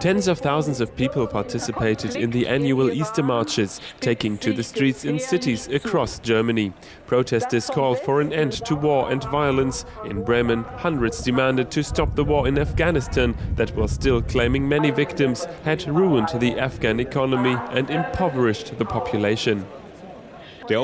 Tens of thousands of people participated in the annual Easter marches, taking to the streets in cities across Germany. Protesters called for an end to war and violence. In Bremen, hundreds demanded to stop the war in Afghanistan that was still claiming many victims, had ruined the Afghan economy and impoverished the population. We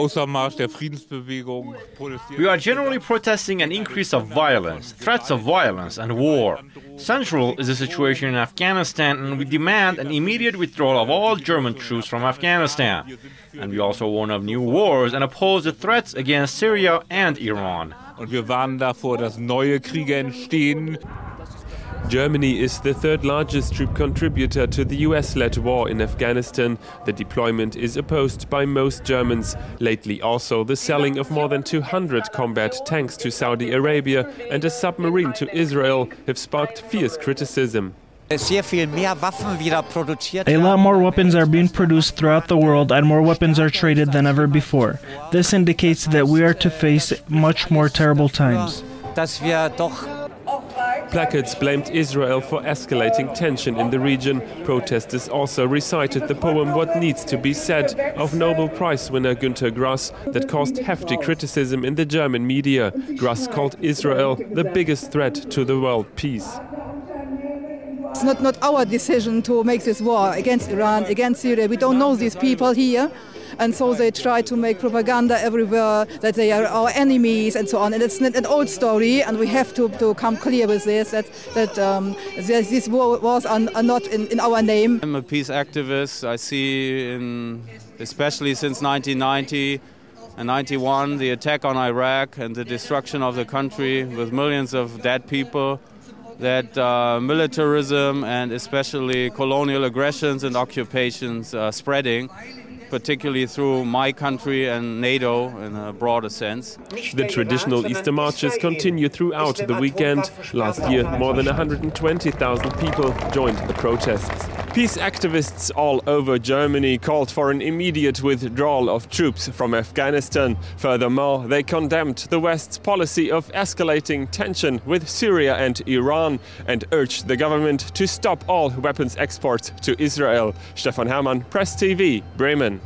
are generally protesting an increase of violence, threats of violence and war. Central is the situation in Afghanistan, and we demand an immediate withdrawal of all German troops from Afghanistan. And we also warn of new wars and oppose the threats against Syria and Iran. Und wir warnen davor, dass neue Kriege entstehen. Germany is the third largest troop contributor to the US-led war in Afghanistan. The deployment is opposed by most Germans. Lately also the selling of more than 200 combat tanks to Saudi Arabia and a submarine to Israel have sparked fierce criticism. A lot more weapons are being produced throughout the world and more weapons are traded than ever before. This indicates that we are to face much more terrible times. Placards blamed Israel for escalating tension in the region. Protesters also recited the poem What Needs to Be Said of Nobel Prize winner Günter Grass that caused hefty criticism in the German media. Grass called Israel the biggest threat to the world peace. It's not our decision to make this war against Iran, against Syria. We don't know these people here. And so they try to make propaganda everywhere that they are our enemies and so on. And it's an old story, and we have to come clear with this, that these wars are not in our name. I'm a peace activist. I see, especially since 1990 and 91, the attack on Iraq and the destruction of the country with millions of dead people, that militarism and especially colonial aggressions and occupations are spreading, particularly through my country and NATO in a broader sense. The traditional Easter marches continue throughout the weekend. Last year, more than 120,000 people joined the protests. Peace activists all over Germany called for an immediate withdrawal of troops from Afghanistan. Furthermore, they condemned the West's policy of escalating tension with Syria and Iran and urged the government to stop all weapons exports to Israel. Stefan Hermann, Press TV, Bremen.